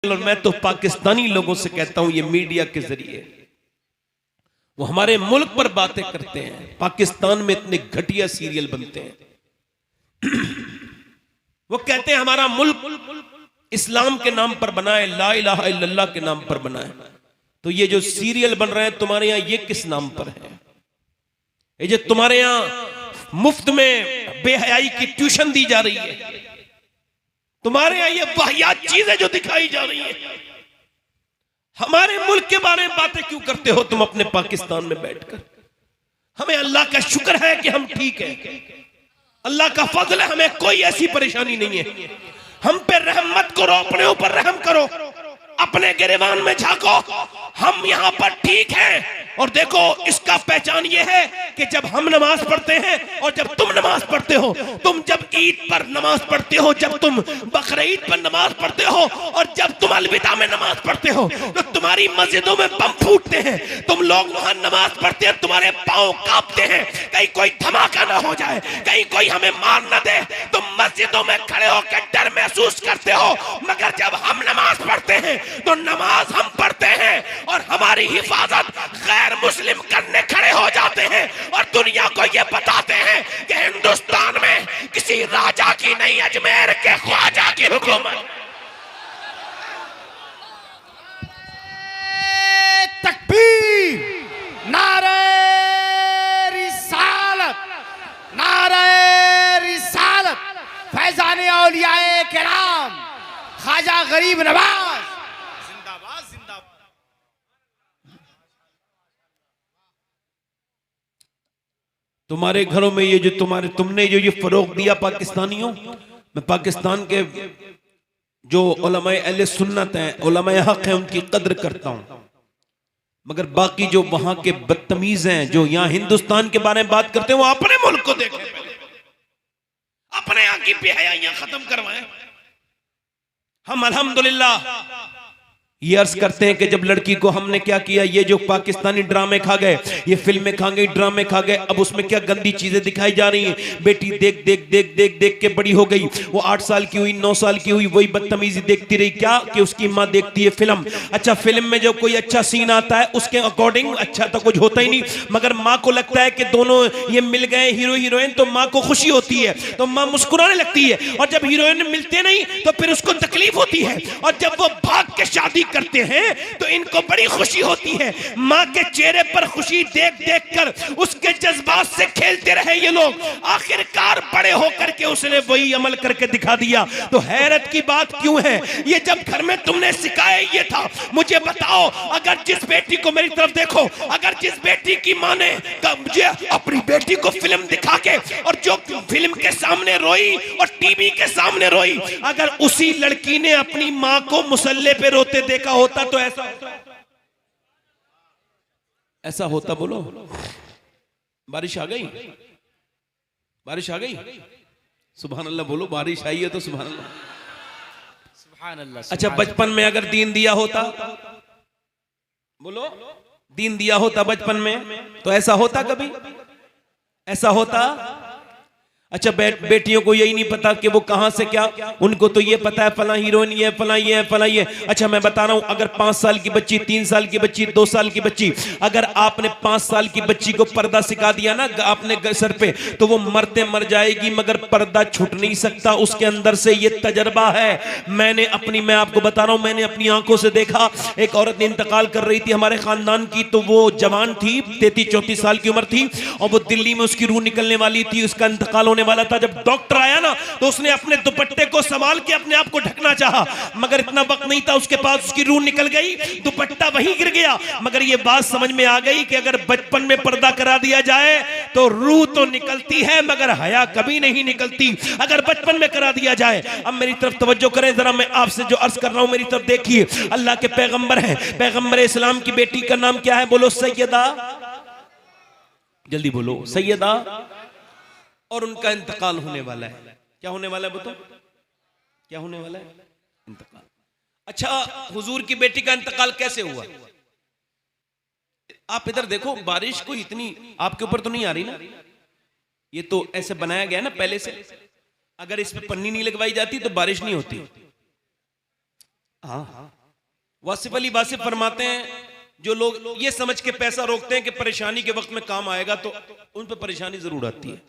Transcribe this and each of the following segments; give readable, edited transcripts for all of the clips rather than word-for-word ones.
और मैं तो पाकिस्तानी लोगों से कहता हूं, ये मीडिया के जरिए वो हमारे मुल्क पर बातें करते हैं। पाकिस्तान में इतने घटिया सीरियल बनते हैं। वो कहते हैं हमारा मुल्क इस्लाम के नाम पर बना है, ला इलाहा इल्लल्लाह के नाम पर बना है। तो ये जो सीरियल बन रहे हैं तुम्हारे यहां, ये किस नाम पर है? ये जो तुम्हारे यहां मुफ्त में बेहयाई की ट्यूशन दी जा रही है, तुम्हारे यहां ये वाहियात चीजें जो दिखाई जा रही है, हमारे मुल्क के बारे में बातें क्यों करते हो तुम अपने पाकिस्तान में बैठकर? हमें अल्लाह का शुक्र है कि हम ठीक है, अल्लाह का फजल है, हमें कोई ऐसी परेशानी नहीं है। हम पे रहम मत करो, अपने ऊपर रहम करो, अपने गिरेबान में झांको। हम यहां पर ठीक हैं। और देखो, इसका पहचान ये है कि जब हम नमाज पढ़ते हैं और जब तुम नमाज पढ़ते हो, तुम जब ईद पर नमाज पढ़ते हो, जब तुम बकरीद पर नमाज पढ़ते हो और जब तुम अलविदा में नमाज पढ़ते हो, तो तुम्हारी मस्जिदों में बम फूटते हैं। तुम लोग वहां नमाज पढ़ते हैं, तुम्हारे पांव कांपते हैं, कहीं कोई धमाका ना हो जाए, कहीं कोई हमें मार ना दे। तुम मस्जिदों में खड़े होकर डर महसूस करते हो, मगर जब हम नमाज पढ़ते हैं तो नमाज हम पढ़ते हैं और हमारी हिफाजत गैर मुस्लिम करने खड़े हो जाते हैं और दुनिया को यह बताते हैं कि हिंदुस्तान में किसी राजा की नहीं, अजमेर के ख्वाजा की हुकूमत। तकबीर, नारे रिसालत, नारे रिसालत, फैजाने औलियाए किराम, ख्वाजा गरीब नवाज जिंदाबाद जिंदाबाद। तुम्हारे घरों में ये जो तुमने जो ये फरोग दिया पाकिस्तानियों, मैं पाकिस्तान के जो उलमाए अहले सुन्नत हैं, उलमाए हक हैं, उनकी कद्र करता हूं। मगर बाकी जो वहां के बदतमीज हैं, जो यहां हिंदुस्तान के बारे में बात करते हैं, वो अपने मुल्क को देखें, अपने यहां की बेहयाइयां खत्म करवाएं। हम अल्हम्दुलिल्लाह ये अर्ज करते हैं कि जब लड़की को हमने क्या किया, ये जो पाकिस्तानी ड्रामे खा गए, ये फिल्में खा गई, ड्रामे खा गए, अब उसमें क्या गंदी चीजें दिखाई जा रही हैं। बेटी देख देख देख देख देख के बड़ी हो गई, वो 8 साल की हुई, 9 साल की हुई, वही बदतमीजी देखती रही। क्या कि उसकी माँ देखती है फिल्म। अच्छा, फिल्म में जो कोई अच्छा सीन आता है उसके अकॉर्डिंग अच्छा तो कुछ होता ही नहीं, मगर माँ को लगता है कि दोनों ये मिल गए हीरो हीरोइन, तो माँ को खुशी होती है, तो माँ मुस्कुराने लगती है। और जब हीरोइन मिलते नहीं तो फिर उसको तकलीफ होती है, और जब वो भाग के शादी करते हैं तो इनको बड़ी खुशी होती है। मां के चेहरे पर खुशी देख देख कर उसके जज्बात से खेलते रहे ये लोग, आखिरकार बड़े होकर के उसने वही अमल करके दिखा दिया। तो हैरत की बात क्यों है, ये जब घर में तुमने सिखाया ये था। मुझे बताओ, अगर जिस बेटी को, मेरी तरफ देखो, अगर जिस बेटी की मां ने मुझे अपनी बेटी को फिल्म दिखा के और जो फिल्म के सामने रोई और टीवी के सामने रोई, अगर उसी लड़की ने अपनी मां को मुसल्ले पे रोते देखा होता तो ऐसा होता। बोलो, बारिश आ गई, बारिश आ गई, सुभान अल्लाह बोलो, बारिश आई है तो सुभान अल्लाह, सुभान अल्लाह। अच्छा, बचपन में अगर दीन दिया होता, बोलो, दीन दिया होता बचपन में तो ऐसा होता? कभी ऐसा होता? अच्छा, बेटियों को यही नहीं पता कि वो कहां से क्या, उनको तो ये पता है फला हीरोइन ये, फला ये है, फला ये। अच्छा, मैं बता रहा हूं, अगर 5 साल की बच्ची, 3 साल की बच्ची, 2 साल की बच्ची, अगर आपने 5 साल की बच्ची को पर्दा सिखा दिया ना आपने सर पे, तो वो मरते मर जाएगी, मगर पर्दा छूट नहीं सकता उसके अंदर से। ये तजर्बा है, मैं आपको बता रहा हूं, मैंने अपनी आंखों से देखा। एक औरत इंतकाल कर रही थी हमारे खानदान की, तो वो जवान थी, 33-34 साल की उम्र थी, और वो दिल्ली में उसकी रूह निकलने वाली थी, उसका इंतकाल होने वाला था। जब डॉक्टर आया ना तो उसने अपने दुपट्टे को संभाल के अपने आप को ढकना चाहा, मगर इतना वक्त नहीं था उसके पास, उसकी रूह निकल गई, दुपट्टा वहीं गिर गया। मगर ये बात समझ में आ गई कि अगर बचपन में पर्दा करा दिया जाए तो रूह तो निकलती है मगर हया कभी नहीं निकलती, अगर बचपन में करा दिया जाए। अब मेरी तरफ तवज्जो करें जरा, मैं आपसे जो अर्ज कर रहा हूं मेरी तरफ देखिए। अल्लाह के पैगंबर हैं, पैगंबर इस्लाम की बेटी का नाम क्या है? बोलो, सैयदा, जल्दी बोलो, सैयदा। और उनका इंतकाल होने वाला है। क्या होने वाला है बताओ, क्या होने वाला है? इंतकाल। अच्छा, हुजूर की बेटी का इंतकाल कैसे हुआ? आप इधर देखो, बारिश कोई इतनी आपके ऊपर तो नहीं आ रही ना, ये तो ऐसे बनाया गया ना पहले से। अगर इस पे पन्नी नहीं लगवाई जाती तो बारिश नहीं होती। हाँ, वासिफ अली वासिफ फरमाते हैं जो लोग ये समझ के पैसा रोकते हैं कि परेशानी के वक्त में काम आएगा, तो उन पर परेशानी जरूर आती है।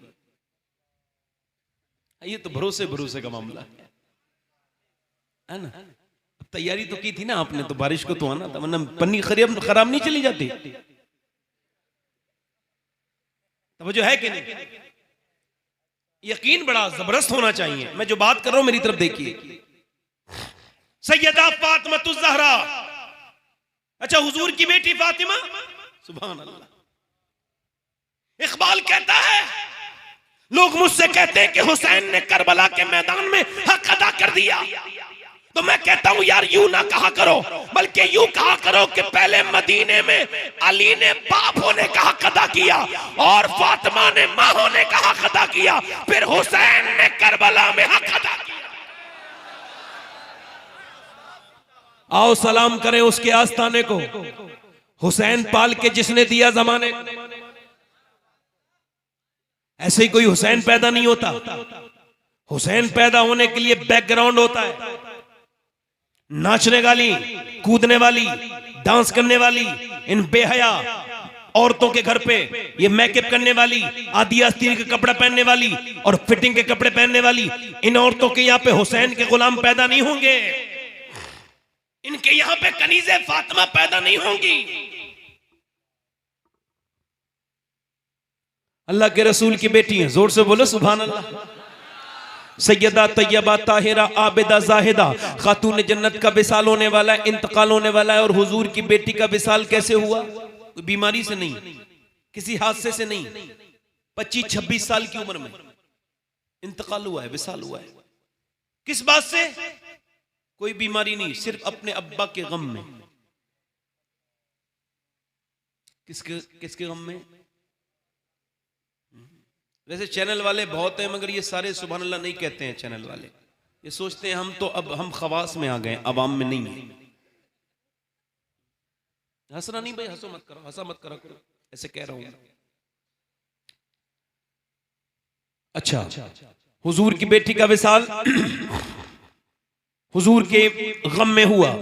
ये तो भरोसे भरोसे का मामला है ना। तैयारी तो की थी ना आपने, तो बारिश को तो आना था, वरना पन्नी खराब नहीं चली जाती। तो जो है कि नहीं, यकीन बड़ा जबरदस्त होना चाहिए। मैं जो बात कर रहा हूं मेरी तरफ देखिए। सैयदा फातिमा ज़हरा, अच्छा हुजूर की बेटी फातिमा, सुभान अल्लाह। इकबाल कहता है लोग मुझसे कहते हैं कि हुसैन ने करबला के मैदान में हक अदा कर दिया, तो मैं कहता हूं यार यूं ना कहा करो, बल्कि यूं कहा करो कि पहले मदीने में अली ने बाप होने का हक अदा किया और फातिमा ने मां होने का हक अदा किया, फिर हुसैन ने करबला में हक अदा किया। आओ सलाम करें उसके आस्थाने को, हुसैन पाल के जिसने दिया जमाने। ऐसे ही कोई हुसैन पैदा नहीं होता। हुसैन पैदा होने के लिए बैकग्राउंड होता है। नाचने वाली, कूदने वाली, डांस करने वाली इन बेहया औरतों के घर पे ये मेकअप करने वाली, आदि आस्तीन के कपड़ा पहनने वाली और फिटिंग के कपड़े पहनने वाली इन औरतों के यहाँ पे हुसैन के गुलाम पैदा नहीं होंगे। इनके यहाँ पे कनीज़े फातिमा पैदा नहीं होंगी। अल्लाह के रसूल की बेटी हैं, जोर से बोलो सुभान अल्लाह। सैयदा तैयबा ताहिरा आबिदा जाहिदा खातून जन्नत का विसाल होने वाला है, इंतकाल होने वाला है। और हुजूर की बेटी का विसाल कैसे हुआ? कोई बीमारी से नहीं, किसी हादसे से नहीं, 25-26 साल की उम्र में इंतकाल हुआ है, विसाल हुआ है। किस बात से? कोई बीमारी नहीं, सिर्फ अपने अब्बा के गम में। किसके गम में? वैसे चैनल वाले बहुत हैं, मगर ये सारे सुभान अल्लाह नहीं कहते हैं। चैनल वाले ये सोचते हैं हम तो अब हम खवास में आ गए, अवाम में नहीं है। हंसना नहीं भाई, हंसो मत करो, हंसा मत करो, ऐसे कह रहा हूं। अच्छा, हुजूर की बेटी का विसाल हुजूर के गम में हुआ।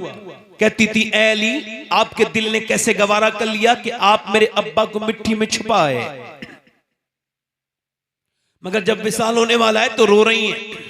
कहती थी ए अली, आपके दिल ने कैसे गवारा कर लिया कि आप मेरे अब्बा को मिट्टी में छुपाए। मगर जब विसाल होने वाला है तो रो रही हैं।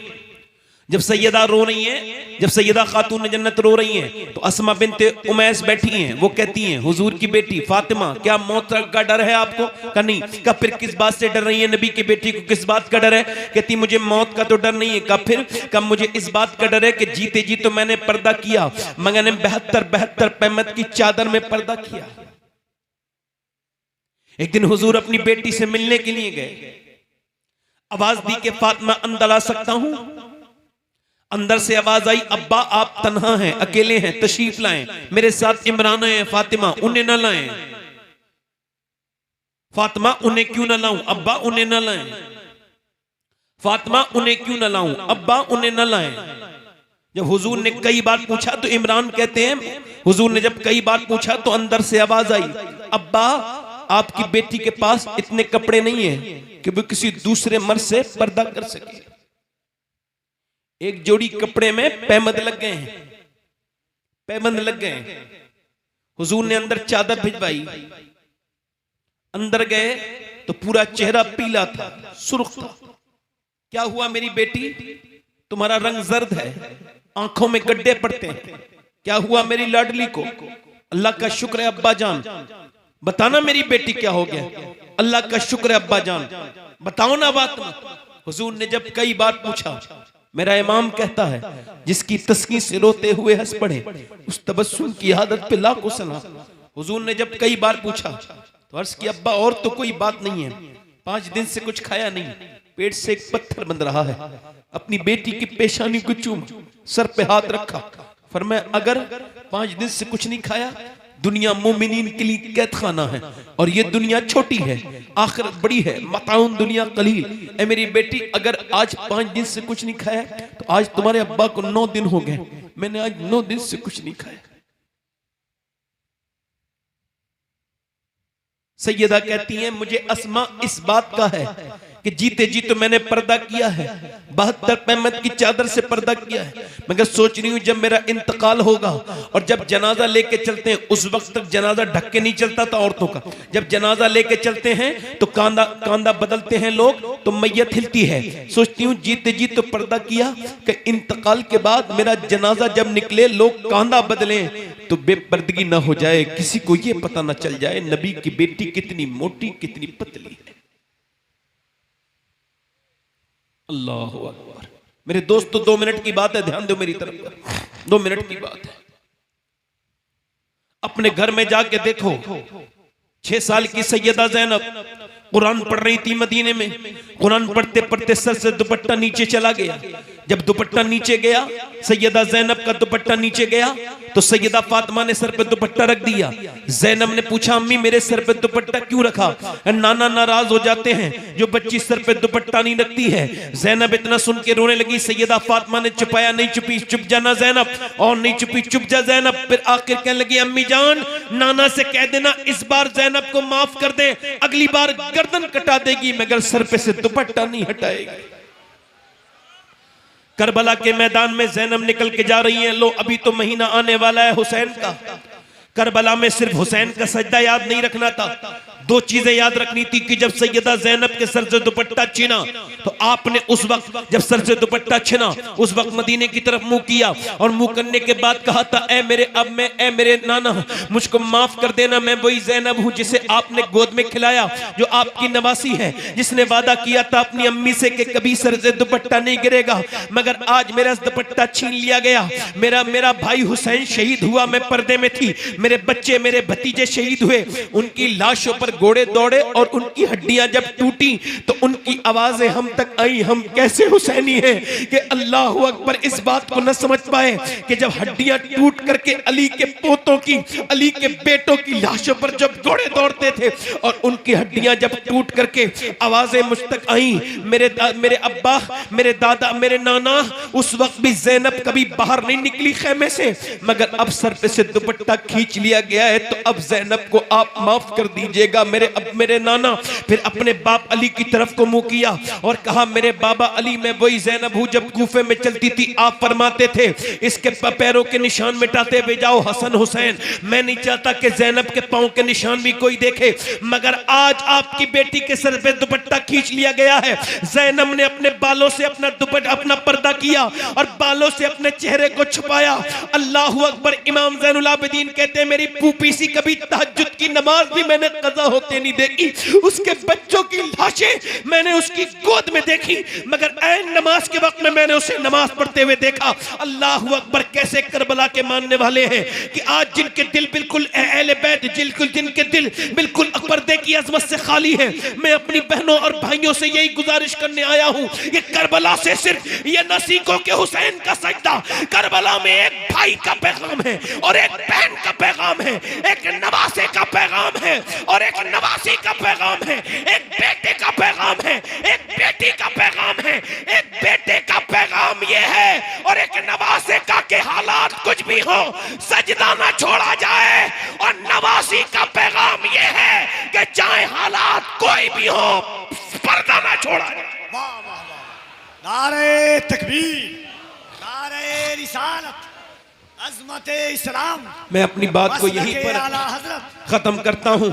जब सैयदा रो रही हैं, जब सैयदा खातून जन्नत रो रही हैं, तो अस्मा बिनते उमैस बैठी हैं। वो कहती हैं हुजूर की बेटी फातिमा, क्या मौत का डर है आपको? का नहीं। का फिर किस बात से डर रही है? नबी की बेटी को किस बात का डर है? कहती मुझे मौत का तो डर नहीं है। का फिर? का मुझे इस बात का डर है कि जीते जी तो मैंने पर्दा किया, मगर ने 72 पैमत की चादर में पर्दा किया। एक दिन हुजूर अपनी बेटी से मिलने के लिए गए। आवाज दी कि फातिमा अंदर आ सकता हूं? अंदर से आवाज आई, अब्बा आप तन्हा हैं, अकेले हैं, तशरीफ लाएं, मेरे साथ इमरान है। फातिमा उन्हें न लाएं। फातिमा उन्हें क्यों न लाऊं? अब्बा उन्हें न लाएं। फातिमा उन्हें क्यों न लाऊं? अब्बा उन्हें न लाएं। जब हुजूर ने कई बार पूछा तो इमरान कहते हैं हुजूर ने जब कई बार पूछा तो अंदर से आवाज आई, अब्बा आपकी बेटी के पास इतने कपड़े नहीं है कि वो किसी दूसरे मर्द से पर्दा कर सके। एक जोड़ी कपड़े में पैबंद लग गए हैं, पैबंद लग गए हैं। हुजूर ने अंदर चादर भिजवाई, अंदर गए तो पूरा चेहरा पीला था, सुर्ख था। क्या हुआ मेरी बेटी? तुम्हारा रंग जर्द है, आंखों में गड्ढे पड़ते हैं। क्या हुआ मेरी लाडली को? अल्लाह का शुक्र है अब्बा जान, बताना मेरी बेटी क्या हो गया? अल्लाह का शुक्र है अब्बा जान, बताओ ना बात में। हुजूर ने जब कई बार पूछा, मेरा इमाम कहता है जिसकी तस्कीन से रोते हुए हंस पड़े उस तबस्सुम की आदत पे लाखों सलाम। हुजूर ने जब कई बार पूछा तो अर्ज किया, अब्बा और तो कोई बात नहीं है, 5 दिन से कुछ खाया नहीं, पेट से एक पत्थर बंध रहा है। अपनी बेटी की पेशानी को चूम, सर पे हाथ रखा, फरमाया अगर 5 दिन से कुछ नहीं खाया, दुनिया मोमिनीन के लिए कैद खाना है और ये दुनिया छोटी है, आखिरत बड़ी है। मताउन दुनिया कलील। ए मेरी बेटी, अगर आज 5 दिन से कुछ नहीं खाया तो आज तुम्हारे अब्बा को 9 दिन हो गए, मैंने आज 9 दिन से कुछ नहीं खाया। सैयदा कहती हैं मुझे अस्मा इस बात का है कि जीते जी तो मैंने पर्दा किया है, 72 पैमत की चादर से पर्दा किया है, मगर सोच रही हूं जब मेरा इंतकाल होगा और जब जनाजा लेके चलते हैं, उस वक्त तक जनाजा ढक के नहीं चलता था औरतों का, जब जनाजा लेके चलते हैं तो कांधा बदलते हैं लोग तो मैयत हिलती है। सोचती हूँ जीते जी तो पर्दा किया कि इंतकाल के बाद मेरा जनाजा जब निकले लोग कांधा बदलें तो बेपर्दगी ना हो जाए, किसी को ये पता ना चल जाए नबी की बेटी कितनी मोटी कितनी पतली है। अल्लाह अकबर। मेरे दोस्तों 2 मिनट की बात है, ध्यान दो मेरी तरफ, 2 मिनट की बात है। अपने घर में जाके देखो, 6 साल की सैयदा ज़ैनब कुरान पढ़ रही थी मदीने में, कुरान पढ़ते पढ़ते सर से दुपट्टा नीचे चला गया। जब दुपट्टा नीचे गया, सैयदा ज़ैनब का दुपट्टा नीचे गया तो सैयदा फातिमा ने सर पे दुपट्टा रख दिया। ज़ैनब ने पूछा अम्मी मेरे सर पे दुपट्टा क्यों रखा? नाना नाराज हो जाते हैं जो बच्ची सर पे दुपट्टा नहीं रखती है। ज़ैनब इतना सुन के रोने लगी। सैयदा फातिमा ने छुपाया, नहीं चुपी, चुप जाना ज़ैनब, और नहीं चुपी, चुप जा ज़ैनब। फिर आखिर कहने लगी अम्मी जान नाना से कह देना इस बार ज़ैनब को माफ कर दे, अगली बार गर्दन कटा देगी मगर सर पे से दुपट्टा नहीं हटाएगी। करबला के मैदान में ज़ैनब निकल के जा रही हैं। लो अभी तो महीना आने वाला है हुसैन का। करबला में सिर्फ हुसैन का सजदा याद नहीं रखना था, 2 चीजें याद रखनी थी कि जब सैयदा ज़ैनब के सर से दुपट्टा छीना तो आपने उस वक्त जब सर से दुपट्टा छीना उस वक्त मदीने की तरफ मुंह किया और मुंह करने के बाद कहा था ऐ मेरे अब मैं, ऐ मेरे नाना मुझको माफ कर देना, मैं वही ज़ैनब हूं जिसे आपने गोद में खिलाया, जो आपकी नवासी है, जिसने वादा किया था अपनी अम्मी से कि कभी सर से दुपट्टा नहीं गिरेगा, मगर आज मेरा दुपट्टा छीन लिया गया। मेरा भाई हुसैन शहीद हुआ, मैं पर्दे में थी, मेरे बच्चे मेरे भतीजे शहीद हुए, उनकी लाशों पर घोड़े दौड़े और उनकी हड्डियां जब टूटी तो उनकी आवाजें हम तक आई, हम कैसे हुसैनी हैं कि अल्लाह अकबर इस बात को न समझ पाए कि जब हड्डियां टूट करके अली के पोतों की, अली के बेटों की लाशों पर जब घोड़े दौड़ते थे और उनकी हड्डियां जब टूट करके आवाजें मुझ तक आई, मेरे अब्बा, मेरे दादा, मेरे नाना, उस वक्त भी ज़ैनब कभी बाहर नहीं निकली खेमे से, मगर अब सर पे से दुपट्टा खींच लिया गया है तो अब ज़ैनब को आप माफ कर दीजिएगा मेरे नाना। फिर अपने बाप अली की तरफ को मुंह किया और कहा मेरे बाबा अली मैं वही ज़ैनब हूं जब कूफे में चलती थी आप फरमाते थे इसके पैरों के निशान मिटाते हुए जाओ हसन हुसैन। मैं नहीं चाहता कि ज़ैनब के पांव के निशान भी कोई देखे, मगर आज आपकी बेटी के सर पे दुपट्टा खींच लिया गया है। ज़ैनब ने अपने बालों से अपना पर्दा किया और बालों से अपने चेहरे को छुपाया। अल्लाह अकबर। इमाम ज़ैनुल आबिदीन कहते हैं मेरी फूफी सी कभी तहज्जुद की नमाज भी मैंने कज़ा होते नहीं देखी, उसके बच्चों की लाशें मैंने उसकी गोद में देखी, मगर ऐन नमाज के वक्त में मैंने उसे नमाज पढ़ते हुए देखा। अल्लाह अकबर। कैसे करबला के मानने वाले हैं कि आज जिनके दिल बिल्कुल अहले बैत, जिनके दिल बिल्कुल पर्दे की अजमत से खाली है, मैं अपनी बहनों और भाइयों से यही गुजारिश करने आया हूं, ये करबला से सिर्फ ये न सीखो कि हुसैन का सजदा, करबला में एक भाई का पैगाम है और एक बहन का पैगाम है, एक नवासे का पैगाम है और एक नवासी का पैगाम है, एक बेटे का पैगाम है, एक बेटी का पैगाम है, एक बेटे का पैगाम ये है और एक नवासे का के हालात कुछ भी हो सजदा ना छोड़ा जाए, और नवासी का पैगाम ये है कि चाहे हालात कोई भी हो पर्दा ना छोड़ा जाए। वाह वाह वाह। नारे तकबीर, नारे रिसालत, अज़मत इस्लाम। मैं अपनी बात को यहीं पर खत्म करता हूं।